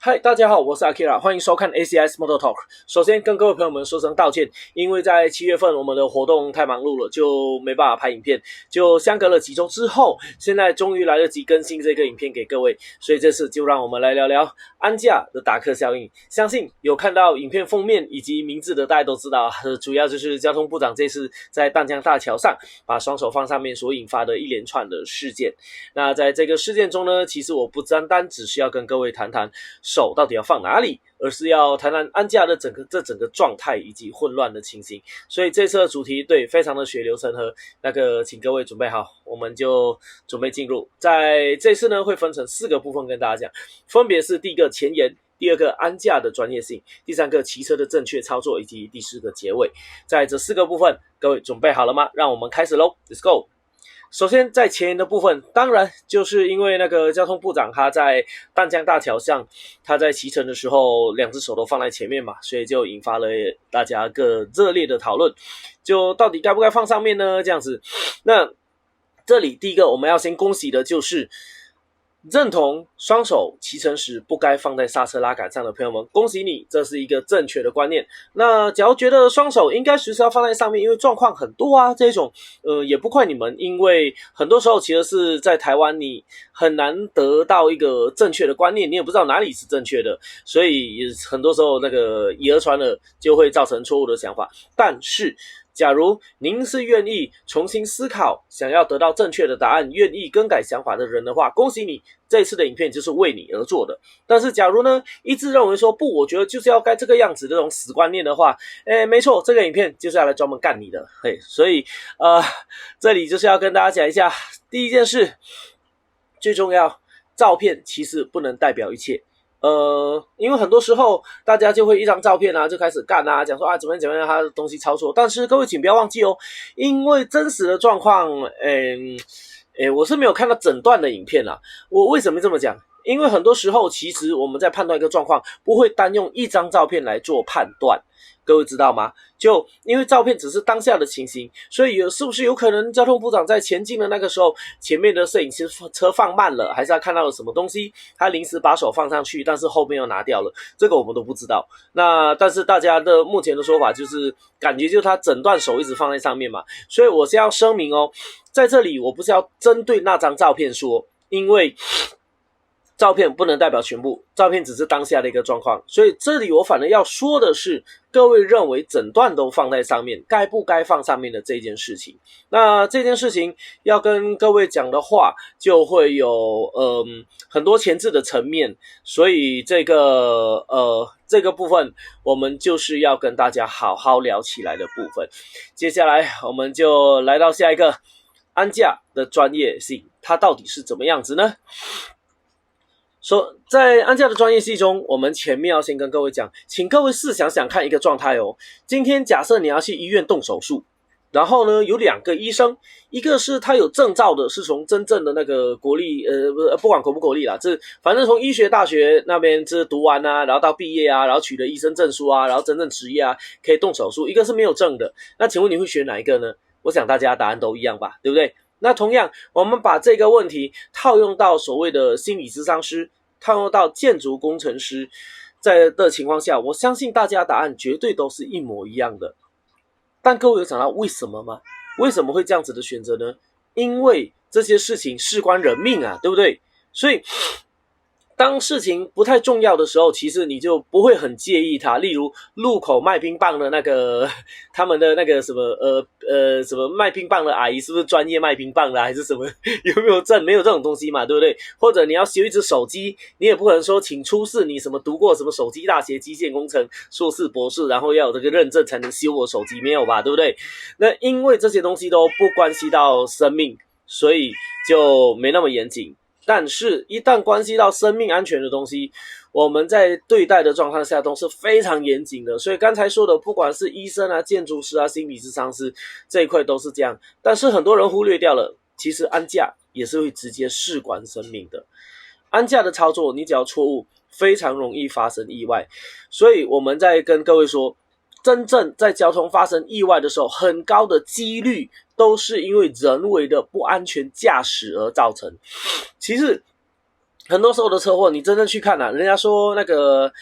嗨，大家好，我是 Akira， 欢迎收看 ACS Motor Talk。首先跟各位朋友们说声道歉，因为在7月份我们的活动太忙碌了，就没办法拍影片，就相隔了几周之后，现在终于来得及更新这个影片给各位，所以这次就让我们来聊聊安驾的达克效应。相信有看到影片封面以及名字的大家都知道，主要就是交通部长这次在淡江大桥上把双手放上面所引发的一连串的事件。那在这个事件中呢，其实我不单单只是要跟各位谈谈手到底要放哪里，而是要谈谈安驾的整个状态以及混乱的情形。所以这次的主题非常的血流成河，请各位准备好，我们就准备进入。在这次呢会分成4个部分跟大家讲，分别是第一个前言，第二个安驾的专业性，第三个骑车的正确操作，以及第4个结尾。在这4个部分，各位准备好了吗？让我们开始咯 Let's go。首先在前言的部分，当然就是因为交通部长他在淡江大桥上，他在骑乘的时候2只手都放在前面嘛，所以就引发了大家个热烈的讨论，就到底该不该放上面呢？这样子。那这里第一个我们要先恭喜的就是认同双手骑乘时不该放在刹车拉杆上的朋友们，恭喜你，这是一个正确的观念。那假如觉得双手应该随时要放在上面，因为状况很多啊，这种也不怪你们，因为很多时候其实是在台湾你很难得到一个正确的观念，你也不知道哪里是正确的，所以很多时候以讹传讹就会造成错误的想法。但是假如您是愿意重新思考，想要得到正确的答案，愿意更改想法的人的话，恭喜你，这一次的影片就是为你而做的。但是假如呢一直认为说不，我觉得就是要该这个样子的这种死观念的话，没错，这个影片就是要来专门干你的。所以这里就是要跟大家讲一下，第一件事最重要，照片其实不能代表一切。因为很多时候大家就会一张照片就开始干讲说怎么样他的东西抄错，但是各位请不要忘记哦，因为真实的状况我是没有看到整段的影片啦。我为什么这么讲？因为很多时候其实我们在判断一个状况不会单用一张照片来做判断，各位知道吗？就因为照片只是当下的情形，所以是不是有可能交通部长在前进的那个时候，前面的摄影车放慢了，还是他看到了什么东西，他临时把手放上去，但是后面又拿掉了，这个我们都不知道。但是大家的目前的说法就是感觉就是他整段手一直放在上面嘛，所以我是要声明哦，在这里我不是要针对那张照片说，因为照片不能代表全部，照片只是当下的一个状况，所以这里我反而要说的是，各位认为整段都放在上面，该不该放上面的这件事情。那这件事情要跟各位讲的话，就会有很多前置的层面，所以这个部分我们就是要跟大家好好聊起来的部分。接下来我们就来到下一个，安驾的专业性，它到底是怎么样子呢？在安驾的专业性中，我们前面要先跟各位讲，请各位试想想看一个状态哦。今天假设你要去医院动手术，然后呢有2个医生，一个是他有证照的，是从真正的那个国立不管国不国立啦，反正从医学大学那边读完然后到毕业然后取得医生证书然后真正执业可以动手术。一个是没有证的，那请问你会选哪一个呢？我想大家答案都一样吧，对不对？那同样我们把这个问题套用到所谓的心理咨商师，套用到建筑工程师，在的情况下，我相信大家答案绝对都是一模一样的。但各位有想到为什么吗？为什么会这样子的选择呢？因为这些事情事关人命对不对？所以当事情不太重要的时候，其实你就不会很介意它。例如路口卖冰棒的他们的什么卖冰棒的阿姨是不是专业卖冰棒的还是什么有没有证？没有这种东西嘛，对不对？或者你要修一只手机，你也不可能说请出示你什么读过什么手机大学机械工程硕士博士，然后要有这个认证才能修我手机，没有吧，对不对？那因为这些东西都不关系到生命，所以就没那么严谨。但是一旦关系到生命安全的东西，我们在对待的状况下都是非常严谨的。所以刚才说的不管是医生建筑师心理咨商师，这一块都是这样。但是很多人忽略掉了，其实安驾也是会直接事关生命的。安驾的操作你只要错误，非常容易发生意外。所以我们在跟各位说，真正在交通发生意外的时候，很高的几率都是因为人为的不安全驾驶而造成。其实很多时候的车祸，你真正去看啊，人家说那个，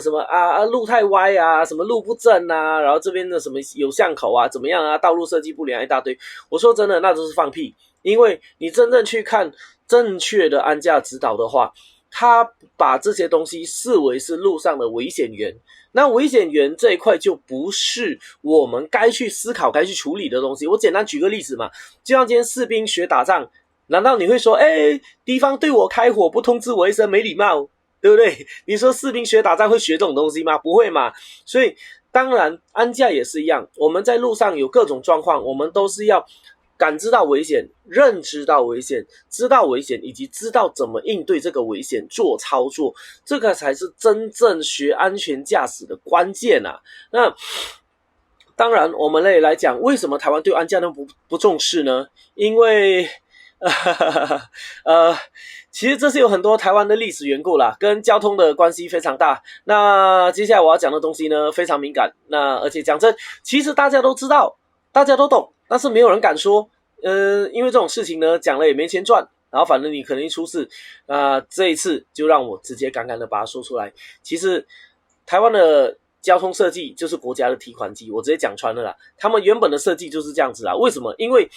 什么路太歪啊，什么路不正啊，然后这边的什么有巷口啊，怎么样啊，道路设计不良一大堆。我说真的，那都是放屁，因为你真正去看正确的安驾指导的话，他把这些东西视为是路上的危险源。那危险源这一块就不是我们该去思考、该去处理的东西。我简单举个例子嘛，就像今天士兵学打仗。难道你会说，敌方对我开火不通知我一声没礼貌，对不对？你说士兵学打仗会学这种东西吗？不会嘛。所以当然安驾也是一样，我们在路上有各种状况，我们都是要感知到危险，认知到危险，知道危险，以及知道怎么应对这个危险做操作，这个才是真正学安全驾驶的关键啊。那当然我们来讲，为什么台湾对安驾都不重视呢？因为其实这是有很多台湾的历史缘故啦，跟交通的关系非常大。那接下来我要讲的东西呢，非常敏感。那而且讲真，其实大家都知道，大家都懂，但是没有人敢说。因为这种事情呢，讲了也没钱赚，然后反正你可能一出事，这一次就让我直接敢敢的把它说出来。其实台湾的交通设计就是国家的提款机，我直接讲穿了啦。他们原本的设计就是这样子啦。为什么？因为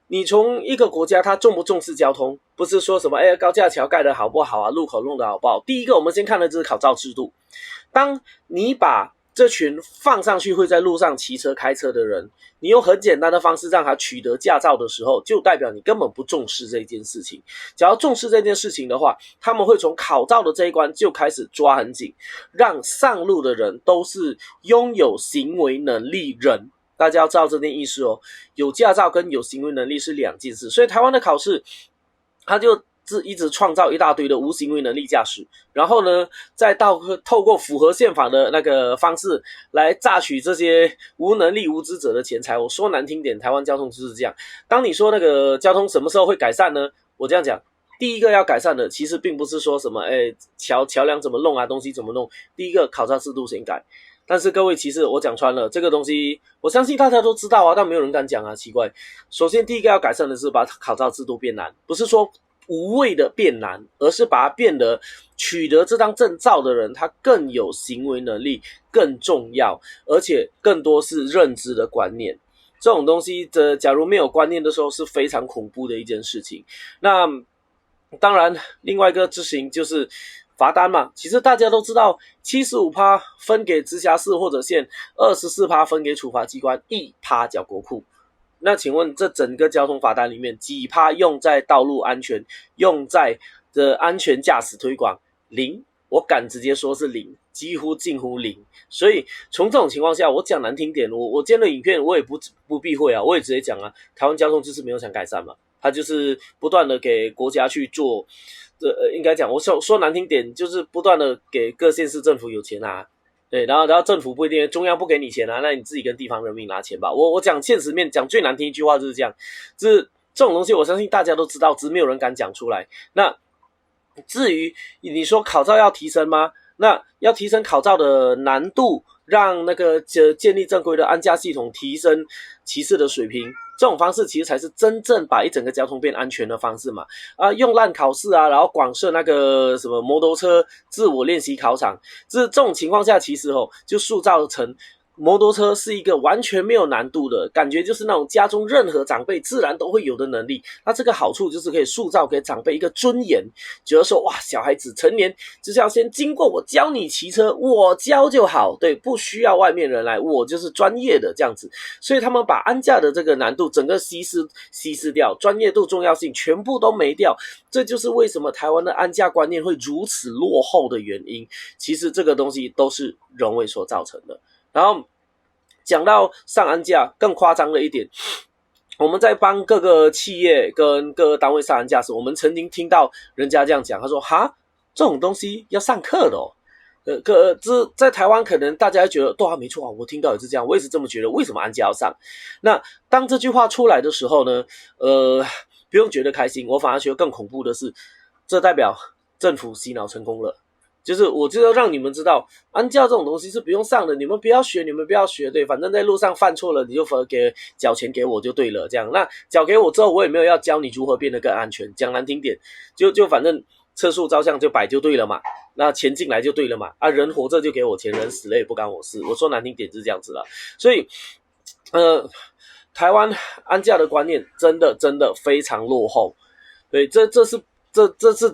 你从一个国家它重不重视交通，不是说什么高架桥盖得好不好啊，路口弄得好不好。第一个我们先看的就是考照制度。当你把这群放上去会在路上骑车开车的人，你用很简单的方式让他取得驾照的时候，就代表你根本不重视这件事情。只要重视这件事情的话，他们会从考照的这一关就开始抓很紧，让上路的人都是拥有行为能力人。大家要知道这件意思哦，有驾照跟有行为能力是两件事。所以台湾的考试，它就一直创造一大堆的无行为能力驾驶，然后呢，再透过符合宪法的那个方式来榨取这些无能力无知者的钱财。我说难听点，台湾交通就是这样。当你说那个交通什么时候会改善呢？我这样讲，第一个要改善的其实并不是说什么桥梁怎么弄啊，东西怎么弄，第一个考照制度先改。但是各位，其实我讲穿了，这个东西我相信大家都知道啊，但没有人敢讲啊，奇怪。首先第一个要改善的是把考照制度变难，不是说无谓的变难，而是把它变得取得这张证照的人他更有行为能力，更重要，而且更多是认知的观念。这种东西假如没有观念的时候是非常恐怖的一件事情。那当然另外一个执行就是罚单嘛，其实大家都知道 75% 分给直辖市或者县， 24% 分给处罚机关， 1% 缴国库。那请问这整个交通罚单里面几趴用在道路安全，用在的安全驾驶推广？0，我敢直接说是0，几乎近乎0。所以从这种情况下，我讲难听点，我今天的影片我也不避讳啊，我也直接讲啊，台湾交通就是没有想改善嘛，它就是不断的给国家去做，应该讲我说难听点，就是不断的给各县市政府有钱啊。对，然后政府不一定，中央不给你钱啊，那你自己跟地方人民拿钱吧。我讲现实面，讲最难听一句话就是这样，这种东西我相信大家都知道，只是没有人敢讲出来。那至于你说考照要提升吗？那要提升考照的难度，让那个建立正规的安驾系统提升骑士的水平，这种方式其实才是真正把一整个交通变安全的方式嘛。用烂考试啊，然后广设那个什么摩托车自我练习考场，这种情况下其实就塑造成摩托车是一个完全没有难度的感觉，就是那种家中任何长辈自然都会有的能力。那这个好处就是可以塑造给长辈一个尊严，觉得说哇，小孩子成年就是要先经过我教你骑车，我教就好，对，不需要外面人来，我就是专业的这样子。所以他们把安驾的这个难度整个稀释掉，专业度重要性全部都没掉，这就是为什么台湾的安驾观念会如此落后的原因。其实这个东西都是人为所造成的。然后讲到上安驾更夸张了一点，我们在帮各个企业跟各个单位上安驾时，我们曾经听到人家这样讲，他说哈，这种东西要上课的哦。这在台湾可能大家觉得对啊，没错啊，我听到也是这样，我也是这么觉得，为什么安驾要上？那当这句话出来的时候呢，不用觉得开心，我反而觉得更恐怖的是，这代表政府洗脑成功了。就是我就要让你们知道，安驾这种东西是不用上的，你们不要学，对，反正在路上犯错了，你就缴钱给我就对了，这样。那缴给我之后，我也没有要教你如何变得更安全，讲难听点，就反正测速照相就摆就对了嘛，那钱进来就对了嘛，啊，人活着就给我钱，人死了也不干我事，我说难听点是这样子啦。所以台湾安驾的观念真的非常落后，对，这是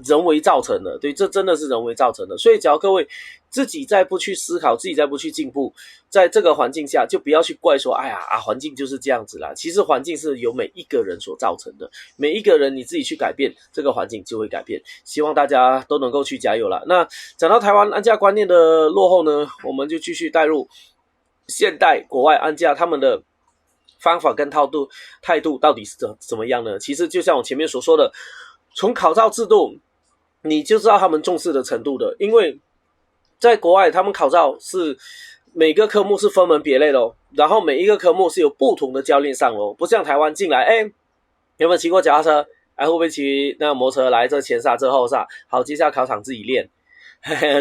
人为造成的，对，这真的是人为造成的。所以只要各位自己再不去思考，自己再不去进步，在这个环境下就不要去怪说，哎呀环境就是这样子啦。其实环境是由每一个人所造成的，每一个人你自己去改变，这个环境就会改变。希望大家都能够去加油啦。那讲到台湾安驾观念的落后呢，我们就继续带入现代国外安驾他们的方法跟态度到底是怎么样呢？其实就像我前面所说的，从考照制度你就知道他们重视的程度的。因为在国外他们考照是每个科目是分门别类的哦，然后每一个科目是有不同的教练上哦，不像台湾进来有没有骑过脚踏车，会不会骑那个摩托车，来这前刹这后刹，好，接下来考场自己练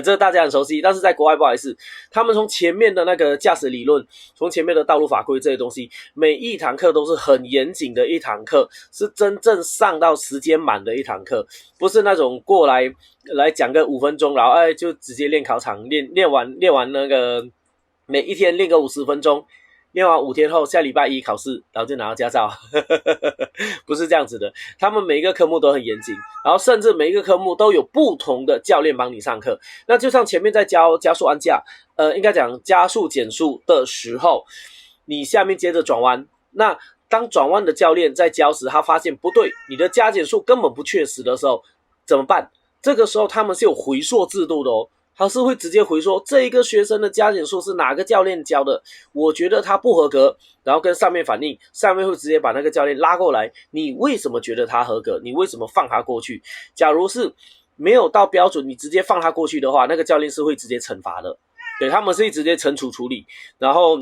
这大家很熟悉。但是在国外不好意思，他们从前面的那个驾驶理论，从前面的道路法规这些东西，每一堂课都是很严谨的一堂课，是真正上到时间满的一堂课，不是那种过来讲个5分钟，然后就直接练考场，练完那个每一天练个50分钟，练完5天后下礼拜一考试，然后就拿到驾照不是这样子的，他们每一个科目都很严谨，然后甚至每一个科目都有不同的教练帮你上课。那就像前面在教加速安驾应该讲加速减速的时候，你下面接着转弯，那当转弯的教练在教时，他发现不对，你的加减速根本不确实的时候怎么办？这个时候他们是有回溯制度的哦，他是会直接回说这一个学生的加减速是哪个教练教的，我觉得他不合格，然后跟上面反映，上面会直接把那个教练拉过来，你为什么觉得他合格，你为什么放他过去？假如是没有到标准，你直接放他过去的话，那个教练是会直接惩罚的，对，他们是直接惩处理，然后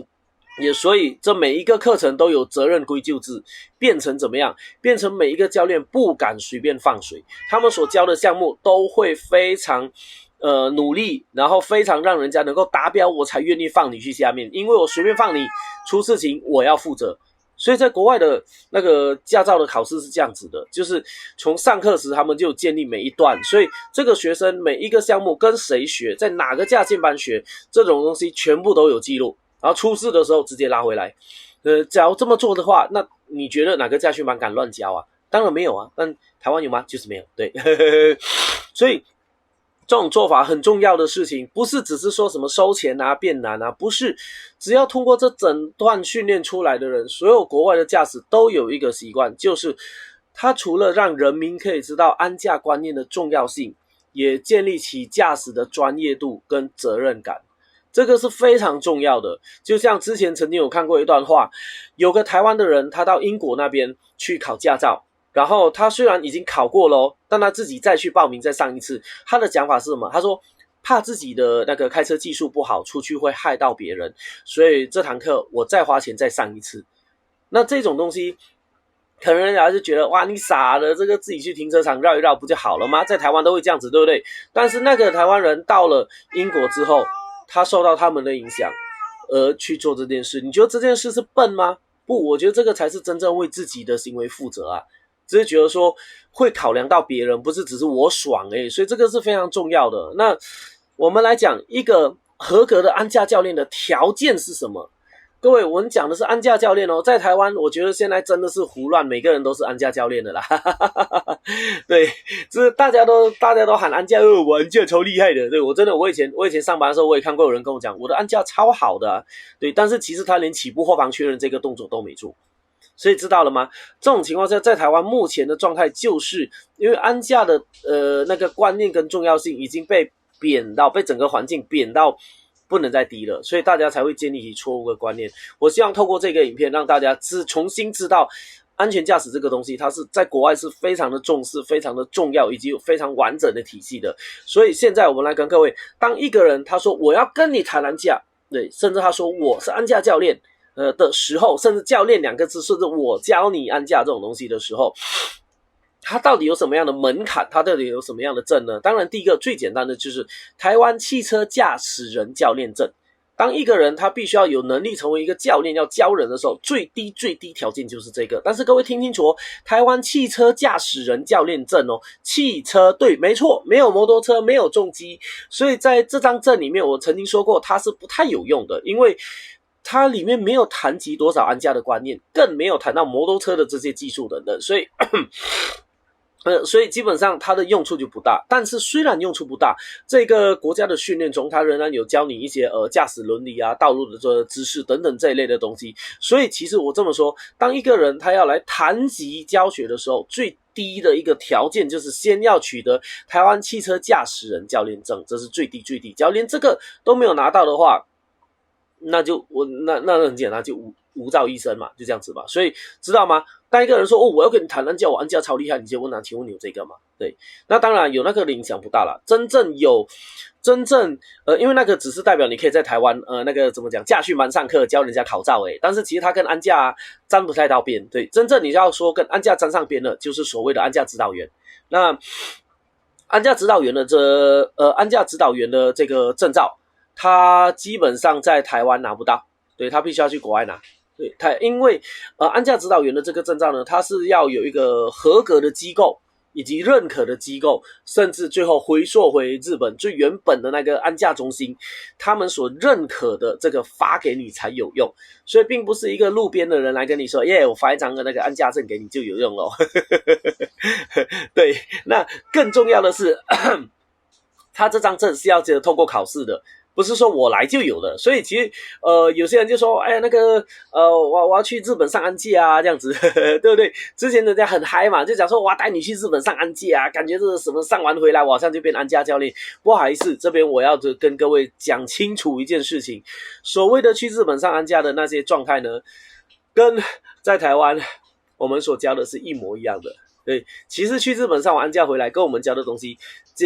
所以这每一个课程都有责任归咎制，变成怎么样？变成每一个教练不敢随便放水，他们所教的项目都会非常努力，然后非常让人家能够达标，我才愿意放你去下面，因为我随便放你出事情我要负责。所以在国外的那个驾照的考试是这样子的，就是从上课时他们就建立每一段，所以这个学生每一个项目跟谁学，在哪个驾训班学，这种东西全部都有记录，然后出事的时候直接拉回来。假如这么做的话，那你觉得哪个驾训班敢乱教啊？当然没有啊，但台湾有吗？就是没有，对所以这种做法很重要的事情，不是只是说什么收钱啊变难啊，不是，只要通过这整段训练出来的人，所有国外的驾驶都有一个习惯，就是他除了让人民可以知道安驾观念的重要性，也建立起驾驶的专业度跟责任感，这个是非常重要的。就像之前曾经有看过一段话，有个台湾的人他到英国那边去考驾照，然后他虽然已经考过了但他自己再去报名再上一次，他的讲法是什么？他说怕自己的那个开车技术不好，出去会害到别人，所以这堂课我再花钱再上一次。那这种东西可能人家就觉得哇你傻了，这个自己去停车场绕一绕不就好了吗？在台湾都会这样子对不对？但是那个台湾人到了英国之后，他受到他们的影响而去做这件事，你觉得这件事是笨吗？不，我觉得这个才是真正为自己的行为负责啊，只是觉得说会考量到别人，不是只是我爽所以这个是非常重要的。那我们来讲一个合格的安驾教练的条件是什么？各位，我们讲的是安驾教练在台湾我觉得现在真的是胡乱，每个人都是安驾教练的啦对，就是大家都喊安驾，我安驾超厉害的。对，我真的我以前上班的时候，我也看过有人跟我讲我的安驾超好的对，但是其实他连起步后方确认这个动作都没做。所以知道了吗？这种情况下，在台湾目前的状态就是因为安驾的那个观念跟重要性已经被整个环境贬到不能再低了，所以大家才会建立起错误的观念。我希望透过这个影片让大家重新知道安全驾驶这个东西，它是在国外是非常的重视，非常的重要，以及有非常完整的体系的。所以现在我们来跟各位，当一个人他说我要跟你谈安驾，对，甚至他说我是安驾教练的时候，甚至教练2个字，甚至我教你安驾这种东西的时候，它到底有什么样的门槛？它到底有什么样的证呢？当然第一个最简单的就是台湾汽车驾驶人教练证。当一个人他必须要有能力成为一个教练，要教人的时候，最低条件就是这个。但是各位听清楚哦，台湾汽车驾驶人教练证哦，汽车，对，没错，没有摩托车，没有重机，所以在这张证里面，我曾经说过它是不太有用的，因为它里面没有谈及多少安驾的观念，更没有谈到摩托车的这些技术等等，所以基本上它的用处就不大。但是虽然用处不大，这个国家的训练中，它仍然有教你一些驾驶伦理啊、道路的这知识等等这一类的东西。所以其实我这么说，当一个人他要来谈及教学的时候，最低的一个条件就是先要取得台湾汽车驾驶人教练证，这是最低。只要连这个都没有拿到的话，那很简单，就无照一生嘛，就这样子嘛。所以知道吗？当一个人说我要跟你谈安驾，我安驾超厉害，你就问他，请问你有这个吗？对，那当然有那个影响不大啦。真正因为那个只是代表你可以在台湾那个怎么讲，驾训班上课教人家考照但是其实它跟安驾沾不太到边。对，真正你要说跟安驾沾上边的，就是所谓的安驾指导员。那安驾指导员的这个证照，他基本上在台湾拿不到，对，他必须要去国外拿。对，因为安驾指导员的这个证照呢，它是要有一个合格的机构以及认可的机构，甚至最后回溯回日本最原本的那个安驾中心，他们所认可的这个发给你才有用。所以并不是一个路边的人来跟你说我发一张的那个安驾证给你就有用咯对，那更重要的是他这张证是要透过考试的，不是说我来就有的。所以其实有些人就说我要去日本上安驾啊，这样子对不对？之前人家很嗨嘛，就讲说我要带你去日本上安驾啊，感觉这是什么上完回来我好像就变安驾教练。不好意思，这边我要跟各位讲清楚一件事情，所谓的去日本上安驾的那些状态呢，跟在台湾我们所教的是一模一样的。对，其实去日本上完安驾回来跟我们教的东西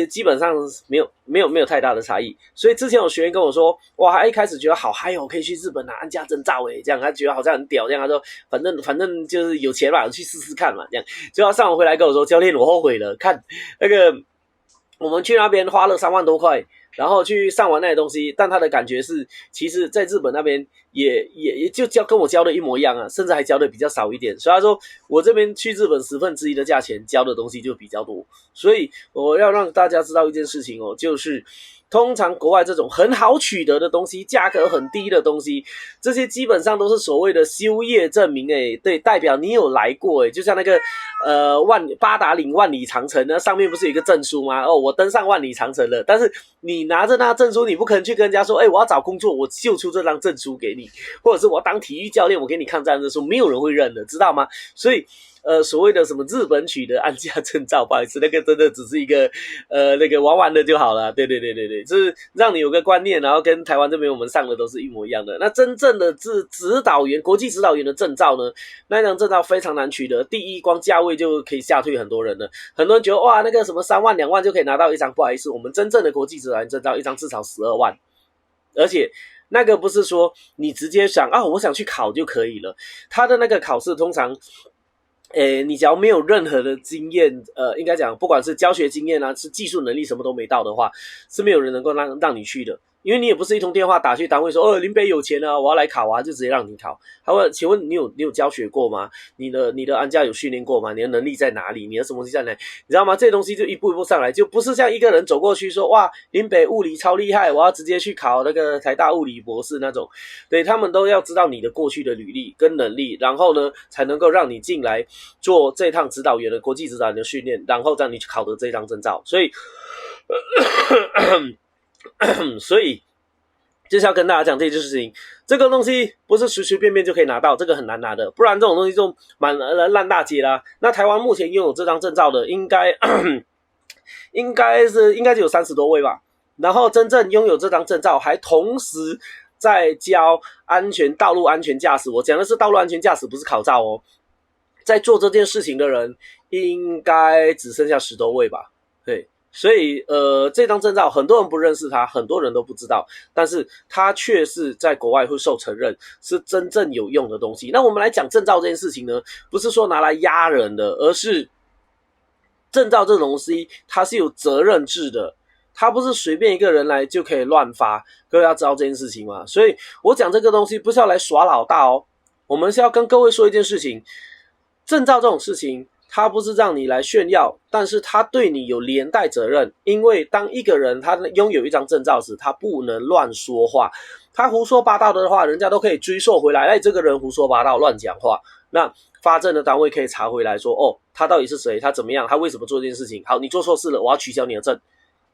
基本上没有太大的差异。所以之前有学员跟我说，哇，他一开始觉得好嗨可以去日本拿安驾证照这样他觉得好像很屌这样，他说反正就是有钱嘛，我去试试看嘛这样。结果他上完回来跟我说，教练我后悔了，看那个我们去那边花了3万多块，然后去上完那些东西，但他的感觉是其实在日本那边也就跟我教的一模一样啊，甚至还教的比较少一点。所以他说我这边去日本1/10的价钱教的东西就比较多。所以我要让大家知道一件事情就是通常国外这种很好取得的东西，价格很低的东西，这些基本上都是所谓的修业证明对，代表你有来过就像那个八达岭万里长城呢，上面不是有一个证书吗？我登上万里长城了，但是你拿着那证书，你不可能去跟人家说我要找工作，我秀出这张证书给你，或者是我要当体育教练，我给你看这张证书，没有人会认的，知道吗？所以所谓的什么日本取得安驾证照，不好意思，那个真的只是一个那个玩玩的就好了。对，就是让你有个观念，然后跟台湾这边我们上的都是一模一样的。那真正的指导员，国际指导员的证照呢，那张证照非常难取得。第一，光价位就可以吓退很多人了。很多人觉得哇，那个什么3万2万就可以拿到一张，不好意思，我们真正的国际指导员证照一张至少12万，而且那个不是说你直接想我想去考就可以了。他的那个考试通常你只要没有任何的经验，应该讲不管是教学经验是技术能力什么都没到的话，是没有人能够让你去的。因为你也不是一通电话打去单位说林北有钱我要来考就直接让你考。他问请问你有教学过吗？你的安驾有训练过吗？你的能力在哪里？你的什么东西在哪里？你知道吗？这些东西就一步一步上来，就不是像一个人走过去说哇林北物理超厉害，我要直接去考那个台大物理博士那种。对，他们都要知道你的过去的履历跟能力，然后呢才能够让你进来做这趟指导员的国际指导员的训练，然后让你去考得这张证照。所以就是要跟大家讲这件事情，这个东西不是随随便便就可以拿到，这个很难拿的，不然这种东西就满烂大街啦。那台湾目前拥有这张证照的应该就有30多位吧。然后真正拥有这张证照还同时在教道路安全驾驶，我讲的是道路安全驾驶，不是考照在做这件事情的人应该只剩下10多位吧。对，所以这张证照很多人不认识它，很多人都不知道，但是它却是在国外会受承认是真正有用的东西。那我们来讲证照这件事情呢，不是说拿来压人的，而是证照这种东西它是有责任制的。他不是随便一个人来就可以乱发，各位要知道这件事情嘛。所以我讲这个东西不是要来耍老大哦，我们是要跟各位说一件事情，证照这种事情它不是让你来炫耀，但是它对你有连带责任。因为当一个人他拥有一张证照时，他不能乱说话，他胡说八道的话，人家都可以追溯回来，哎，这个人胡说八道乱讲话，那发证的单位可以查回来说，哦，他到底是谁，他怎么样，他为什么做这件事情，好，你做错事了，我要取消你的证，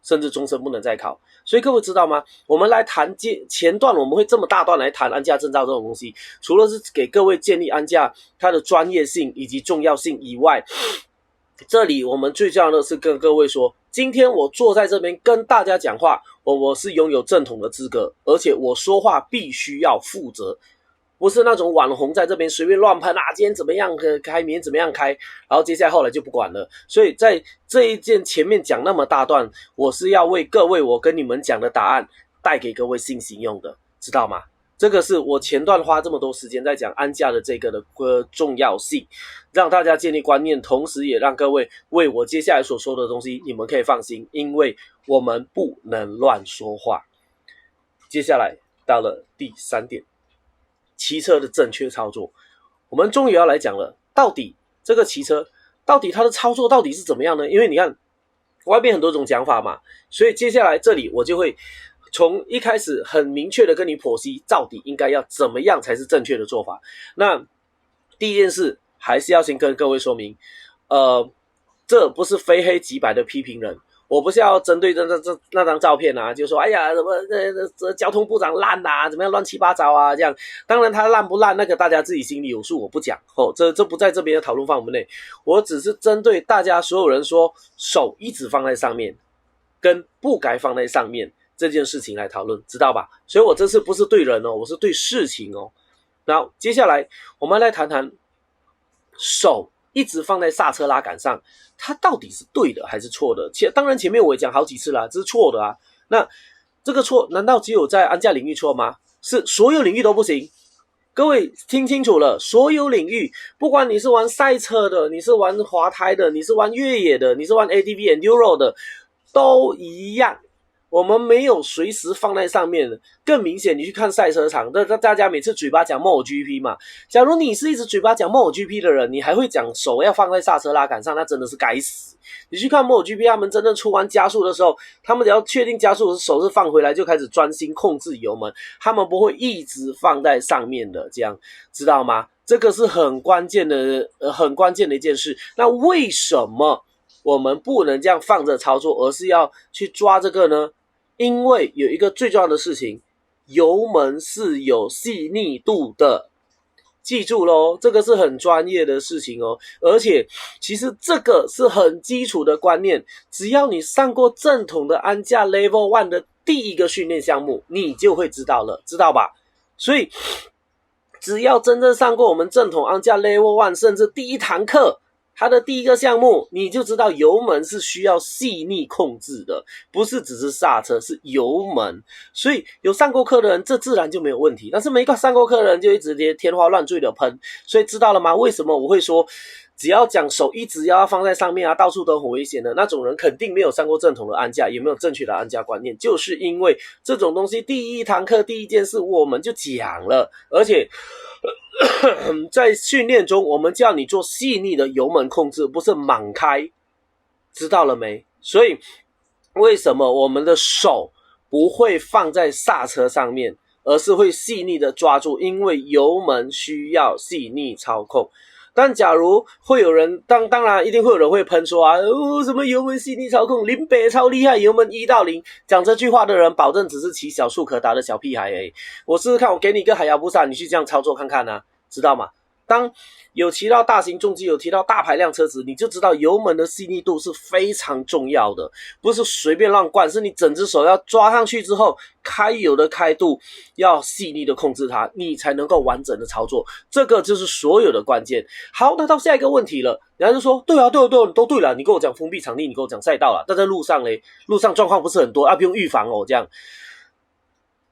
甚至终身不能再考。所以各位知道吗，我们来谈前段我们会这么大段来谈安驾证照这种东西，除了是给各位建立安驾它的专业性以及重要性以外，这里我们最重要的是跟各位说，今天我坐在这边跟大家讲话，我是拥有正统的资格，而且我说话必须要负责，不是那种网红在这边随便乱喷啊，今天怎么样开，明天怎么样开，然后接下来后来就不管了。所以在这一件前面讲那么大段，我是要为各位我跟你们讲的答案带给各位信心用的，知道吗？这个是我前段花这么多时间在讲安驾的这个的重要性，让大家建立观念，同时也让各位为我接下来所说的东西你们可以放心，因为我们不能乱说话。接下来到了第3点，骑车的正确操作，我们终于要来讲了，到底这个骑车到底它的操作到底是怎么样呢？因为你看外面很多种讲法嘛，所以接下来这里我就会从一开始很明确的跟你剖析到底应该要怎么样才是正确的做法。那第一件事还是要先跟各位说明，这不是非黑即白的批评人，我不是要针对那张照片啊，就说哎呀什么交通部长烂啊，怎么样乱七八糟啊这样。当然他烂不烂那个大家自己心里有数，我不讲这不在这边的讨论范围内，我只是针对大家所有人说手一直放在上面跟不该放在上面这件事情来讨论，知道吧？所以我这次不是对人哦，我是对事情哦。然后接下来我们来谈谈手一直放在刹车拉杆上，它到底是对的还是错的？当然前面我也讲好几次啦，这是错的啊。那这个错难道只有在安驾领域错吗？是所有领域都不行。各位听清楚了，所有领域，不管你是玩赛车的，你是玩滑胎的，你是玩越野的，你是玩 ATV Enduro 的，都一样。我们没有随时放在上面的。更明显，你去看赛车场，大家每次嘴巴讲 MotoGP 嘛，假如你是一直嘴巴讲 MotoGP 的人，你还会讲手要放在刹车拉杆上，那真的是该死。你去看 MotoGP 他们真正出完加速的时候，他们只要确定加速的手是放回来，就开始专心控制油门，他们不会一直放在上面的，这样知道吗？这个是很关键的一件事。那为什么我们不能这样放着操作，而是要去抓这个呢？因为有一个最重要的事情，油门是有细腻度的，记住咯，这个是很专业的事情哦。而且其实这个是很基础的观念，只要你上过正统的安驾 Level 1的第一个训练项目，你就会知道了，知道吧？所以只要真正上过我们正统安驾 Level 1甚至第一堂课，它的第一个项目，你就知道油门是需要细腻控制的，不是只是刹车，是油门。所以有上过课的人，这自然就没有问题。但是没上过课的人就一直天花乱坠的喷。所以知道了吗？为什么我会说，只要讲手一直要放在上面啊，到处都很危险的那种人，肯定没有上过正统的安驾，也没有正确的安驾观念。就是因为这种东西，第一堂课第一件事我们就讲了，而且在训练中，我们叫你做细腻的油门控制，不是莽开，知道了没？所以为什么我们的手不会放在刹车上面，而是会细腻的抓住？因为油门需要细腻操控。但假如会有人，当然一定会有人会喷说啊，什么油门细腻操控，林北超厉害，油门1到0，讲这句话的人，保证只是骑小速可达的小屁孩而已。我试试看，我给你一个海牙布萨，你去这样操作看看啊，知道吗？当有骑到大型重机，有提到大排量车子，你就知道油门的细腻度是非常重要的，不是随便乱灌，是你整只手要抓上去之后，开油的开度要细腻的控制它，你才能够完整的操作，这个就是所有的关键。好，那到下一个问题了，人家就说对啊，都对了，你跟我讲封闭场地，你跟我讲赛道了，但在路上状况不是很多啊，不用预防哦，这样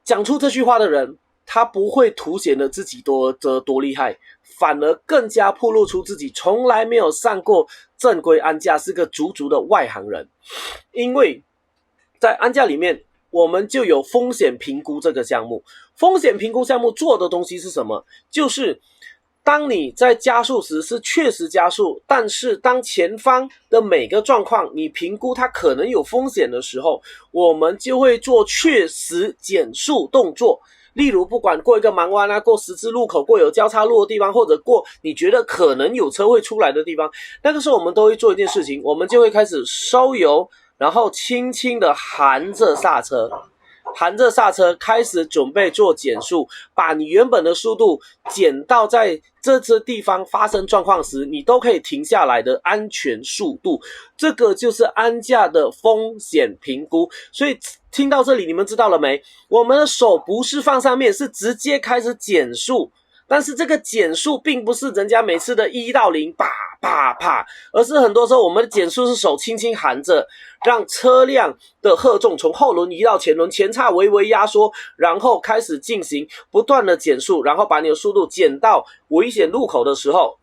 讲出这句话的人，他不会凸显了自己多厉害，反而更加暴露出自己从来没有上过正规安驾，是个足的外行人。因为在安价里面，我们就有风险评估这个项目。风险评估项目做的东西是什么？就是当你在加速时是确实加速，但是当前方的每个状况你评估它可能有风险的时候，我们就会做确实减速动作。例如不管过一个盲弯啊，过十字路口，过有交叉路的地方，或者过你觉得可能有车会出来的地方，那个时候我们都会做一件事情，我们就会开始收油，然后轻轻的含着刹车，开始准备做减速，把你原本的速度减到在这些地方发生状况时你都可以停下来的安全速度。这个就是安驾的风险评估。所以听到这里你们知道了没？我们的手不是放上面，是直接开始减速，但是这个减速并不是人家每次的1到0啪啪啪，而是很多时候我们的减速是手轻轻含着，让车辆的荷重从后轮移到前轮，前叉微微压缩，然后开始进行不断的减速，然后把你的速度减到危险路口的时候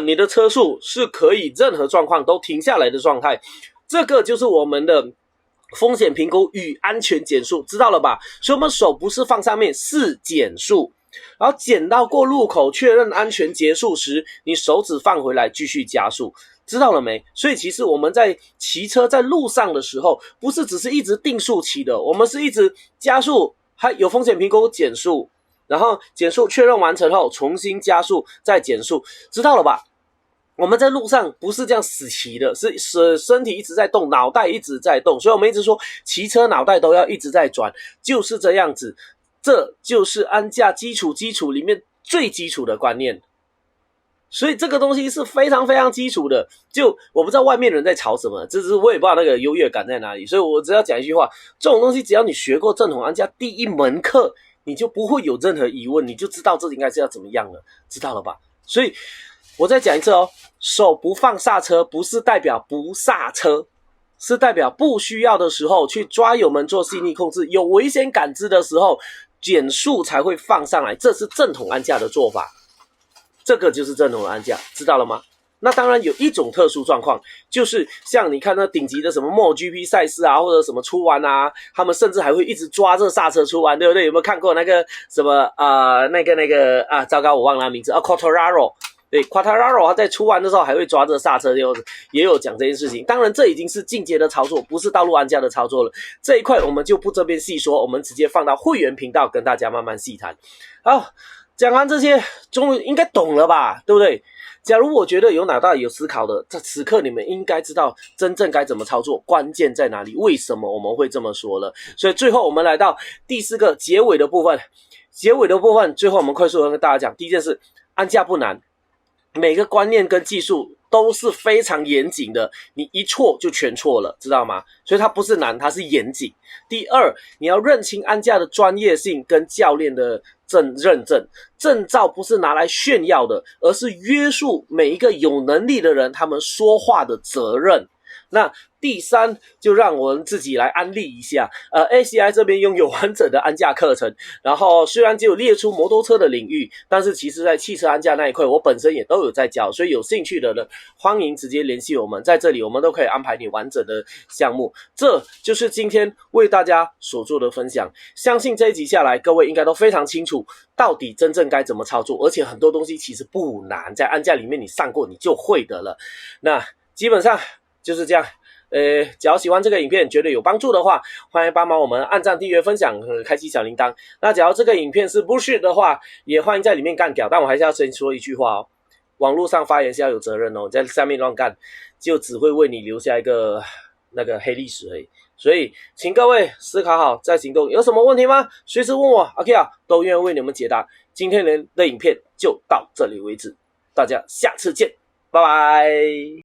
你的车速是可以任何状况都停下来的状态。这个就是我们的风险评估与安全减速，知道了吧？所以我们手不是放上面，是减速，然后减到过路口确认安全结束时，你手指放回来继续加速，知道了没？所以其实我们在骑车在路上的时候，不是只是一直定速骑的，我们是一直加速，还有风险评估减速，然后减速确认完成后重新加速再减速，知道了吧？我们在路上不是这样死骑的，是身体一直在动，脑袋一直在动，所以我们一直说骑车脑袋都要一直在转，就是这样子。这就是安驾基础里面最基础的观念。所以这个东西是非常非常基础的，就我不知道外面人在吵什么，这是我也不知道那个优越感在哪里，所以我只要讲一句话，这种东西只要你学过正统安驾第一门课，你就不会有任何疑问，你就知道这应该是要怎么样了，知道了吧？所以我再讲一次哦，手不放刹车不是代表不刹车，是代表不需要的时候去抓油门做细腻控制，有危险感知的时候减速才会放上来，这是正统安驾的做法，这个就是正统的安驾，知道了吗？那当然有一种特殊状况，就是像你看那顶级的什么 MotoGP 赛事啊，或者什么出弯啊，他们甚至还会一直抓着刹车出弯，对不对？有没有看过那个什么糟糕我忘了他名字Quartararo，对 Quartararo 他在出弯的时候还会抓着刹车，也有讲这件事情。当然这已经是进阶的操作，不是道路安驾的操作了，这一块我们就不这边细说，我们直接放到会员频道跟大家慢慢细谈。好，讲完这些终于应该懂了吧，对不对？假如我觉得有脑袋有思考的，在此刻你们应该知道真正该怎么操作，关键在哪里，为什么我们会这么说了。所以最后我们来到第4个结尾的部分，最后我们快速跟大家讲，第一件事，安驾不难，每个观念跟技术都是非常严谨的，你一错就全错了，知道吗？所以它不是难，它是严谨。第二，你要认清安驾的专业性跟教练的认证，证照不是拿来炫耀的，而是约束每一个有能力的人他们说话的责任。那第3，就让我们自己来安利一下ACI 这边拥有完整的安驾课程，然后虽然只有列出摩托车的领域，但是其实在汽车安驾那一块我本身也都有在教，所以有兴趣的人欢迎直接联系我们，在这里我们都可以安排你完整的项目。这就是今天为大家所做的分享，相信这一集下来各位应该都非常清楚到底真正该怎么操作，而且很多东西其实不难，在安驾里面你上过你就会的了。那基本上就是这样。假如喜欢这个影片觉得有帮助的话，欢迎帮忙我们按赞订阅分享和开启小铃铛。那假如这个影片是 bullshit 的话，也欢迎在里面干掉，但我还是要先说一句话哦，网络上发言是要有责任哦，在上面乱干就只会为你留下一个那个黑历史而已。所以请各位思考好再行动，有什么问题吗？随时问我 OK 啊，都愿意为你们解答。今天的影片就到这里为止，大家下次见，拜拜。